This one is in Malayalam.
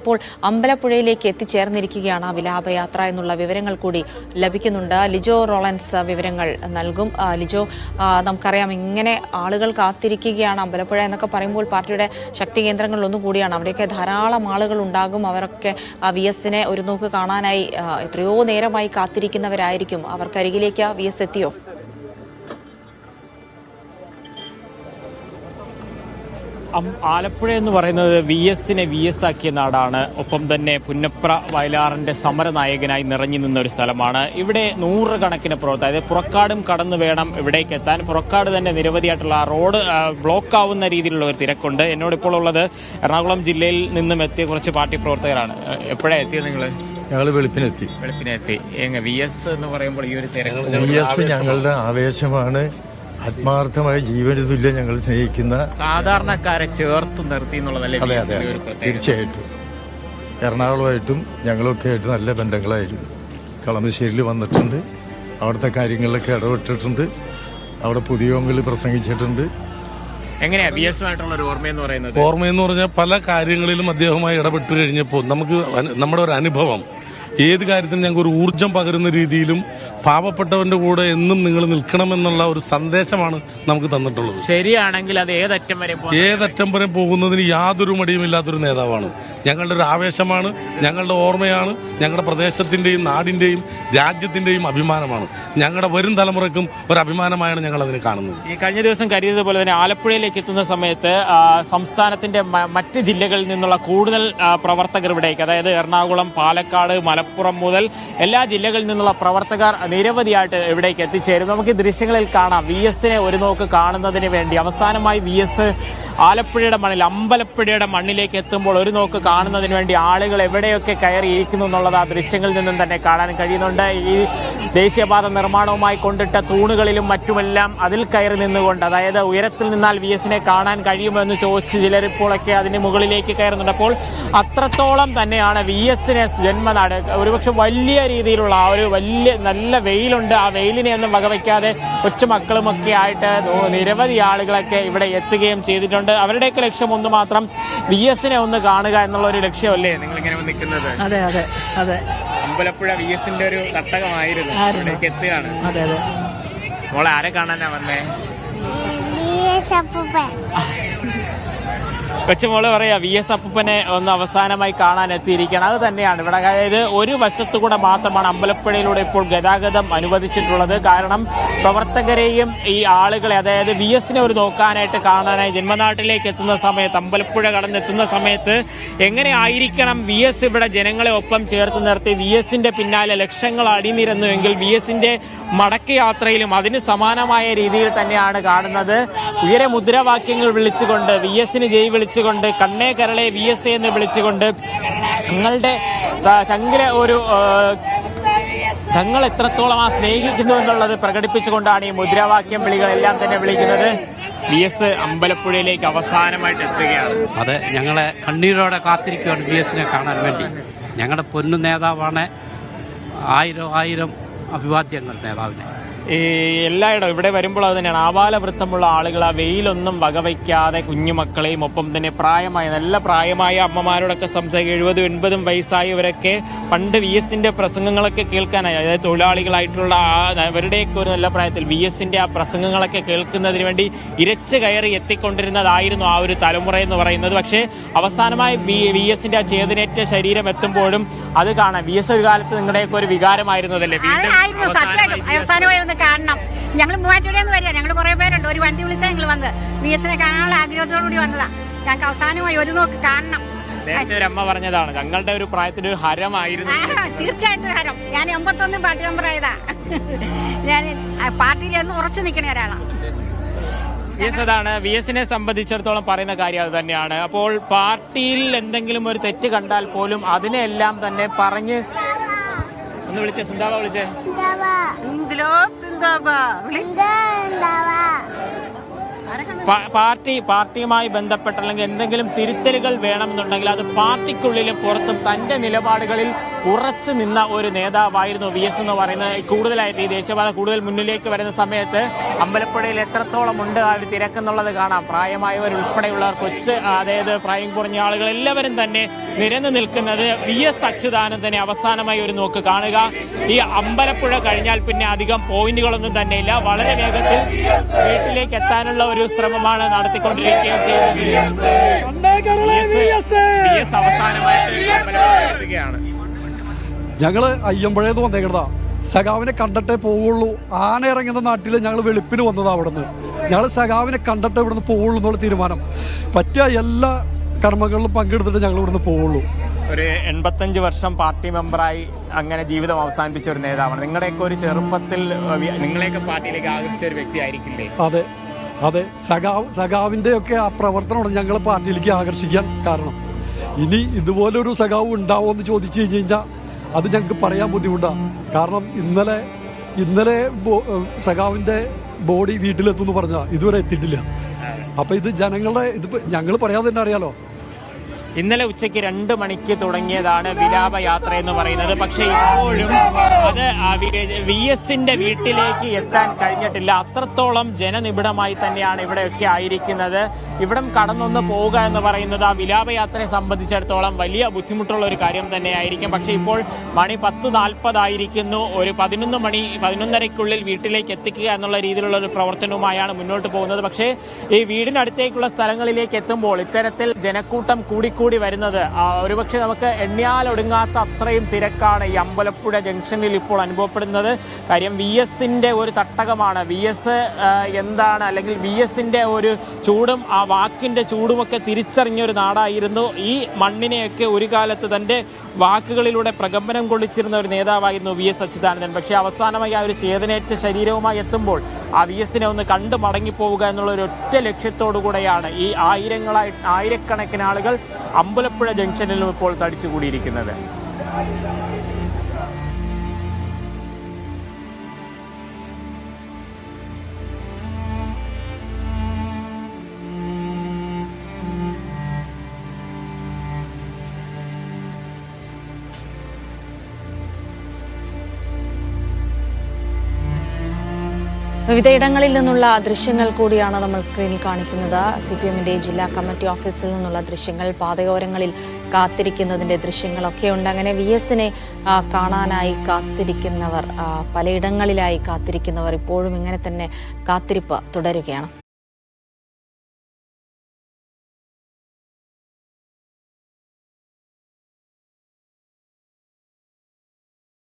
ഇപ്പോൾ അമ്പലപ്പുഴയിലേക്ക് എത്തിച്ചേർന്നിരിക്കുകയാണ് ആ വിലാപയാത്ര എന്നുള്ള വിവരങ്ങൾ കൂടി ലഭിക്കുന്നുണ്ട്. ലിജോ റോളൻസ് വിവരങ്ങൾ നൽകും. ലിജോ, നമുക്കറിയാം ഇങ്ങനെ ആളുകൾ കാത്തിരിക്കുകയാണ്. അമ്പലപ്പുഴ എന്നൊക്കെ പറയുമ്പോൾ പാർട്ടിയുടെ ശക്തി കേന്ദ്രങ്ങളിലൊന്നും കൂടിയാണ്. അവിടെയൊക്കെ ധാരാളം ആളുകൾ ഉണ്ടാകും. അവരൊക്കെ VS-നെ ഒരു നോക്ക് കാണാനായി എത്രയോ നേരമായി കാത്തിരിക്കുന്നവരായിരിക്കും. അവർക്കരികിലേക്ക് VS എത്തിയോ? ആലപ്പുഴ എന്ന് പറയുന്നത് VS-നെ VS ആക്കിയ നാടാണ്. ഒപ്പം തന്നെ പുന്നപ്ര വയലാറിന്റെ സമരനായകനായി നിറഞ്ഞു നിന്ന ഒരു സ്ഥലമാണ്. ഇവിടെ നൂറുകണക്കിന് പ്രവർത്തകർ, അതായത് പുറക്കാടും കടന്നു വേണം ഇവിടേക്ക് എത്താൻ. പുറക്കാട് തന്നെ നിരവധിയായിട്ടുള്ള റോഡ് ബ്ലോക്ക് ആവുന്ന രീതിയിലുള്ള ഒരു തിരക്കുണ്ട്. എന്നോടിപ്പോൾ ഉള്ളത് എറണാകുളം ജില്ലയിൽ നിന്നും എത്തിയ കുറച്ച് പാർട്ടി പ്രവർത്തകരാണ്. എപ്പോഴാണ് എത്തിയത് നിങ്ങൾ? ഞങ്ങൾ വെളുപ്പിനെത്തി. VS എന്ന് പറയുമ്പോൾ ഈ ഒരു തിരക്ക്, VS ഞങ്ങളുടെ ആവേശമാണ്. ആത്മാർത്ഥമായ ജീവന് തുല്യം ഞങ്ങൾ സ്നേഹിക്കുന്ന സാധാരണക്കാരെ ചേർത്ത് നിർത്തി എന്നുള്ളതല്ലേ? അതെ അതെ, തീർച്ചയായിട്ടും. എറണാകുളമായിട്ടും ഞങ്ങളൊക്കെ ആയിട്ട് നല്ല ബന്ധങ്ങളായിരുന്നു. കളമശ്ശേരിയിൽ വന്നിട്ടുണ്ട്, അവിടുത്തെ കാര്യങ്ങളിലൊക്കെ ഇടപെട്ടിട്ടുണ്ട്, അവിടെ പുതിയ പ്രസംഗിച്ചിട്ടുണ്ട്. എങ്ങനെയാ VS-മായിട്ടുള്ള ഒരു ഓർമ്മയെന്ന് പറയുന്നത്? ഓർമ്മയെന്ന് പറഞ്ഞാൽ പല കാര്യങ്ങളിലും അദ്ദേഹവുമായി ഇടപെട്ട് കഴിഞ്ഞപ്പോൾ നമുക്ക് നമ്മുടെ ഒരു അനുഭവം, ഏത് കാര്യത്തിനും ഞങ്ങൾക്ക് ഒരു ഊർജം പകരുന്ന രീതിയിലും പാവപ്പെട്ടവന്റെ കൂടെ എന്നും നിങ്ങൾ നിൽക്കണമെന്നുള്ള ഒരു സന്ദേശമാണ് നമുക്ക് തന്നിട്ടുള്ളത്. ശരിയാണെങ്കിൽ അത് ഏതറ്റം വരെ പോകുന്നതിന് യാതൊരു മടിയുമില്ലാത്തൊരു നേതാവാണ്. ഞങ്ങളുടെ ഒരു ആവേശമാണ്, ഞങ്ങളുടെ ഓർമ്മയാണ്, ഞങ്ങളുടെ പ്രദേശത്തിന്റെയും നാടിന്റെയും രാജ്യത്തിന്റെയും അഭിമാനമാണ്. ഞങ്ങളുടെ വരും തലമുറയ്ക്കും ഒരു അഭിമാനമായാണ് ഞങ്ങൾ അതിനെ കാണുന്നത്. ഈ കഴിഞ്ഞ ദിവസം കരുതിയതുപോലെ തന്നെ ആലപ്പുഴയിലേക്ക് എത്തുന്ന സമയത്ത് സംസ്ഥാനത്തിന്റെ മറ്റ് ജില്ലകളിൽ നിന്നുള്ള കൂടുതൽ പ്രവർത്തകർ ഇവിടേക്ക്, അതായത് എറണാകുളം, പാലക്കാട്, മലപ്പുറം മുതൽ എല്ലാ ജില്ലകളിൽ നിന്നുള്ള പ്രവർത്തകർ നിരവധിയായിട്ട് ഇവിടേക്ക് എത്തിച്ചേരും. നമുക്ക് ദൃശ്യങ്ങളിൽ കാണാം. VS-നെ ഒരു നോക്ക് കാണുന്നതിന് വേണ്ടി അവസാനമായി VS ആലപ്പുഴയുടെ മണ്ണിൽ, അമ്പലപ്പുഴയുടെ മണ്ണിലേക്ക് എത്തുമ്പോൾ ഒരു നോക്ക് കാണുന്നതിന് വേണ്ടി ആളുകൾ എവിടെയൊക്കെ കയറിയിരിക്കുന്നു എന്നുള്ളത് ആ ദൃശ്യങ്ങളിൽ നിന്നും തന്നെ കാണാൻ കഴിയുന്നുണ്ട്. ഈ ദേശീയപാത നിർമ്മാണവുമായി കൊണ്ടിട്ട തൂണുകളിലും മറ്റുമെല്ലാം അതിൽ കയറി നിന്നുകൊണ്ട്, അതായത് ഉയരത്തിൽ നിന്നാൽ VS-നെ കാണാൻ കഴിയുമെന്ന് ചോദിച്ച് ചിലരിപ്പോഴൊക്കെ അതിന് മുകളിലേക്ക് കയറുന്നുണ്ട്. അപ്പോൾ അത്രത്തോളം തന്നെയാണ് VS-നെ ജന്മനാട്. ഒരുപക്ഷെ വലിയ രീതിയിലുള്ള ആ ഒരു നല്ല വെയിലുണ്ട്. ആ വെയിലിനെ ഒന്നും വകവയ്ക്കാതെ കൊച്ചുമക്കളുമൊക്കെ ആയിട്ട് നിരവധി ആളുകളൊക്കെ ഇവിടെ എത്തുകയും ചെയ്തിട്ടുണ്ട്. അവരുടെയൊക്കെ ലക്ഷ്യം ഒന്ന് മാത്രം, VS-നെ ഒന്ന് കാണുക എന്നുള്ള ഒരു ലക്ഷ്യമല്ലേ നിങ്ങളിങ്ങനെ നിൽക്കുന്നത്? അതെ അതെ അതെ. അമ്പലപ്പുഴ VS-ന്റെ ഒരു തട്ടകമായിരുന്നു. ഇവിടേക്ക് എത്തുകയാണ്. മോളെ ആരെ കാണാനാ വന്നേ? കൊച്ചുമോള് പറയാ VS അപ്പൂപ്പനെ ഒന്ന് അവസാനമായി കാണാൻ എത്തിയിരിക്കുകയാണ്. അത് തന്നെയാണ് ഇവിടെ. അതായത് ഒരു വശത്തു കൂടെ മാത്രമാണ് അമ്പലപ്പുഴയിലൂടെ ഇപ്പോൾ ഗതാഗതം അനുവദിച്ചിട്ടുള്ളത്. കാരണം പ്രവർത്തകരെയും ഈ ആളുകളെ, അതായത് VS-നെ ഒരു നോക്കാനായിട്ട് കാണാനായി ജന്മനാട്ടിലേക്ക് എത്തുന്ന സമയത്ത്, അമ്പലപ്പുഴ കടന്നെത്തുന്ന സമയത്ത് എങ്ങനെ ആയിരിക്കണം VS ഇവിടെ ജനങ്ങളെ ഒപ്പം ചേർത്ത് നിർത്തി VS-ന്റെ പിന്നാലെ ലക്ഷങ്ങൾ അണിനിരന്നുവെങ്കിൽ VS-ന്റെ മടക്കയാത്രയിലും അതിന് സമാനമായ രീതിയിൽ തന്നെയാണ് കാണുന്നത്. ഉയരെ മുദ്രാവാക്യങ്ങൾ വിളിച്ചുകൊണ്ട്, VS-ന് ജയ് വിളിച്ചുകൊണ്ട്, കണ്ണേ കരളെ VS എന്ന് വിളിച്ചുകൊണ്ട് ഞങ്ങളുടെ ചങ്കിലെ ഒരു തങ്ങൾ എത്രത്തോളം സ്നേഹിക്കുന്നു എന്നുള്ളത് പ്രകടിപ്പിച്ചുകൊണ്ടാണ് ഈ മുദ്രാവാക്യം വിളികളെല്ലാം തന്നെ വിളിക്കുന്നത്. VS അമ്പലപ്പുഴയിലേക്ക് അവസാനമായിട്ട് എത്തുകയാണ്. അതെ, ഞങ്ങളെ കണ്ണീരോടെ കാത്തിരിക്കുകയാണ് VS-നെ കാണാൻ വേണ്ടി. ഞങ്ങളുടെ പൊന്നു നേതാവാണ്. ആയിരം അഭിവാദ്യങ്ങൾ നേതാവിനെ. ഈ എല്ലായിടവും ഇവിടെ വരുമ്പോൾ അത് തന്നെയാണ്. ആബാലവൃത്തമുള്ള ആളുകൾ ആ വെയിലൊന്നും വകവയ്ക്കാതെ കുഞ്ഞുമക്കളെയും ഒപ്പം തന്നെ നല്ല പ്രായമായ അമ്മമാരോടൊക്കെ സംസാരിക്കുക. 70-80 വയസ്സായവരൊക്കെ പണ്ട് VS-ന്റെ പ്രസംഗങ്ങളൊക്കെ കേൾക്കാനായി, അതായത് തൊഴിലാളികളായിട്ടുള്ള അവരുടെയൊക്കെ ഒരു നല്ല പ്രായത്തിൽ VS-ന്റെ ആ പ്രസംഗങ്ങളൊക്കെ കേൾക്കുന്നതിന് വേണ്ടി ഇരച്ച് കയറി എത്തിക്കൊണ്ടിരുന്നതായിരുന്നു ആ ഒരു തലമുറ എന്ന് പറയുന്നത്. പക്ഷേ അവസാനമായി VS-ന്റെ ആ ചേതനേറ്റ ശരീരം എത്തുമ്പോഴും അത് കാണാം. VS ഒരു കാലത്ത് നിങ്ങളുടെയൊക്കെ ഒരു വികാരമായിരുന്നതല്ലേ? കാണണം. ഞങ്ങൾ മൂവാറ്റുപുഴയെന്ന് വരിക. ഞങ്ങൾ കുറെ പേരുണ്ട്. ഒരു വണ്ടി വിളിച്ചാൽ ഞങ്ങൾ വന്ന് VS-നെ കാണാനുള്ള ആഗ്രഹത്തോടുകൂടി വന്നതാ. ഞങ്ങൾക്ക് അവസാനമായി ഒരു നോക്ക് കാണണം. അമ്മ പറഞ്ഞതാണ് ഞങ്ങളുടെ ഒരു പ്രായത്തിൽ ഒരു ഹരമായിരുന്നു. തീർച്ചയായിട്ടും ഹരം. ഞാൻ 81 പാർട്ടി മെമ്പർ ആയതാ. ഞാൻ പാർട്ടിയിൽ ഒന്ന് ഉറച്ചു നിൽക്കണ ഒരാളാണ്. അതാണ് VS-നെ സംബന്ധിച്ചിടത്തോളം പറയുന്ന കാര്യം അത് തന്നെയാണ്. അപ്പോൾ പാർട്ടിയിൽ എന്തെങ്കിലും ഒരു തെറ്റ് കണ്ടാൽ പോലും അതിനെല്ലാം തന്നെ പറഞ്ഞ് ഒന്ന് വിളിച്ചേ, സിന്ദാബ വിളിച്ചേ. പാർട്ടിയുമായി ബന്ധപ്പെട്ട അല്ലെങ്കിൽ എന്തെങ്കിലും തിരുത്തലുകൾ വേണമെന്നുണ്ടെങ്കിൽ അത് പാർട്ടിക്കുള്ളിലും പുറത്തും തന്റെ നിലപാടുകളിൽ ഉറച്ചു നിന്ന ഒരു നേതാവായിരുന്നു VS എന്ന് പറയുന്നത്. കൂടുതലായിട്ട് ഈ ദേശീയപാത കൂടുതൽ മുന്നിലേക്ക് വരുന്ന സമയത്ത് അമ്പലപ്പുഴയിൽ എത്രത്തോളം ഉണ്ട് ആ ഒരു തിരക്കെന്നുള്ളത് കാണാം. പ്രായമായവർ ഉൾപ്പെടെയുള്ളവർ, അതായത് പ്രായം കുറഞ്ഞ ആളുകൾ എല്ലാവരും തന്നെ നിരന്നു നിൽക്കുന്നത് VS അച്യുതാനന്ദനെ അവസാനമായി ഒരു നോക്ക് കാണുക. ഈ അമ്പലപ്പുഴ കഴിഞ്ഞാൽ പിന്നെ അധികം പോയിന്റുകളൊന്നും തന്നെയില്ല. വളരെ വേഗത്തിൽ വീട്ടിലേക്ക് എത്താനുള്ള ഒരു ശ്രമമാണ് നടത്തിക്കൊണ്ടിരിക്കുകയും ചെയ്യുന്നത്. VS അവസാനമായിട്ട് അമ്പലപ്പുഴയാണ്. ഞങ്ങള് അയ്യമ്പുഴയെന്ന് വന്നേക്കണതാ. സഖാവിനെ കണ്ടിട്ടേ പോവുള്ളൂ. ആന ഇറങ്ങുന്ന നാട്ടിൽ ഞങ്ങൾ വെളുപ്പിന് വന്നതാ. അവിടെ നിന്ന് ഞങ്ങൾ സഖാവിനെ കണ്ടിട്ടേ ഇവിടുന്ന് പോവുള്ളൂ എന്നുള്ള തീരുമാനം. പറ്റിയ എല്ലാ കർമ്മങ്ങളിലും പങ്കെടുത്തിട്ട് ഞങ്ങൾ ഇവിടുന്ന് പോവുള്ളൂ. ഒരു 85 വർഷം പാർട്ടി മെമ്പറായി അങ്ങനെ ജീവിതം അവസാനിപ്പിച്ച ഒരു നേതാവാണ്. നിങ്ങളുടെയൊക്കെ ഒരു ചെറുപ്പത്തിൽ നിങ്ങളെയൊക്കെ പാർട്ടിയിലേക്ക് ആകർഷിച്ച ഒരു വ്യക്തി ആയിരിക്കില്ലേ? അതെ അതെ, സഖാവിന്റെ ഒക്കെ ആ പ്രവർത്തനമാണ് ഞങ്ങളെ പാർട്ടിയിലേക്ക് ആകർഷിക്കാൻ കാരണം. ഇനി ഇതുപോലൊരു സഖാവ് ഉണ്ടാവുമോ എന്ന് ചോദിച്ചു കഴിഞ്ഞാൽ അത് ഞങ്ങൾക്ക് പറയാൻ ബുദ്ധിമുട്ടാണ്. കാരണം ഇന്നലെ സഖാവിന്റെ ബോഡി വീട്ടിലെത്തുമെന്ന് പറഞ്ഞാൽ ഇതുവരെ എത്തിയിട്ടില്ല. അപ്പൊ ഇത് ജനങ്ങളുടെ ഞങ്ങൾ പറയാതെ തന്നെ അറിയാലോ. ഇന്നലെ ഉച്ചയ്ക്ക് 2 മണിക്ക് തുടങ്ങിയതാണ് വിലാപയാത്ര എന്ന് പറയുന്നത്. പക്ഷെ ഇപ്പോഴും അത് VSന്റെ വീട്ടിലേക്ക് എത്താൻ കഴിഞ്ഞിട്ടില്ല. അത്രത്തോളം ജനനിബിഡമായി തന്നെയാണ് ഇവിടെയൊക്കെ ആയിരിക്കുന്നത്. ഇവിടം കടന്നൊന്ന് പോവുക എന്ന് പറയുന്നത് ആ വിലാപയാത്രയെ സംബന്ധിച്ചിടത്തോളം വലിയ ബുദ്ധിമുട്ടുള്ള ഒരു കാര്യം തന്നെയായിരിക്കും. പക്ഷെ ഇപ്പോൾ മണി 10:40 ആയിരിക്കുന്നു. ഒരു 11:30ക്കുള്ളിൽ വീട്ടിലേക്ക് എത്തിക്കുക എന്നുള്ള രീതിയിലുള്ള ഒരു പ്രവർത്തനവുമായാണ് മുന്നോട്ട് പോകുന്നത്. പക്ഷേ ഈ വീടിനടുത്തേക്കുള്ള സ്ഥലങ്ങളിലേക്ക് എത്തുമ്പോൾ ഇത്തരത്തിൽ ജനക്കൂട്ടം കൂടി വരുന്നത് ഒരുപക്ഷെ നമുക്ക് എണ്ണിയാലൊടുങ്ങാത്ത അത്രയും തിരക്കാണ് ഈ അമ്പലപ്പുഴ ജംഗ്ഷനിൽ ഇപ്പോൾ അനുഭവപ്പെടുന്നത്. കാര്യം VSന്റെ ഒരു തട്ടകമാണ്. VS എന്താണ്, അല്ലെങ്കിൽ VSന്റെ ഒരു ചൂടും ആ വാക്കിന്റെ ചൂടുമൊക്കെ തിരിച്ചറിഞ്ഞൊരു നാടായിരുന്നു. ഈ മണ്ണിനെയൊക്കെ ഒരു കാലത്ത് തന്റെ വാക്കുകളിലൂടെ പ്രകമ്പനം കൊള്ളിച്ചിരുന്ന ഒരു നേതാവായിരുന്നു VS അച്യുതാനന്ദൻ. പക്ഷേ അവസാനമായി ആ ഒരു ചേതനേറ്റ ശരീരവുമായി എത്തുമ്പോൾ ആ VSനെ ഒന്ന് കണ്ടു മടങ്ങിപ്പോവുക എന്നുള്ള ഒരു ഒറ്റ ലക്ഷ്യത്തോടു കൂടെയാണ് ഈ ആയിരക്കണക്കിന് ആളുകൾ അമ്പലപ്പുഴ ജംഗ്ഷനിലും ഇപ്പോൾ തടിച്ചുകൂടിയിരിക്കുന്നത്. വിവിധയിടങ്ങളിൽ നിന്നുള്ള ദൃശ്യങ്ങൾ കൂടിയാണ് നമ്മൾ സ്ക്രീനിൽ കാണിക്കുന്നത്. CPMന്റെ ജില്ലാ കമ്മിറ്റി ഓഫീസിൽ നിന്നുള്ള ദൃശ്യങ്ങൾ, പാതയോരങ്ങളിൽ കാത്തിരിക്കുന്നതിന്റെ ദൃശ്യങ്ങളൊക്കെ ഉണ്ട്. അങ്ങനെ VSനെ കാണാനായി കാത്തിരിക്കുന്നവർ, പലയിടങ്ങളിലായി കാത്തിരിക്കുന്നവർ ഇപ്പോഴും ഇങ്ങനെ തന്നെ കാത്തിരിപ്പ് തുടരുകയാണ്.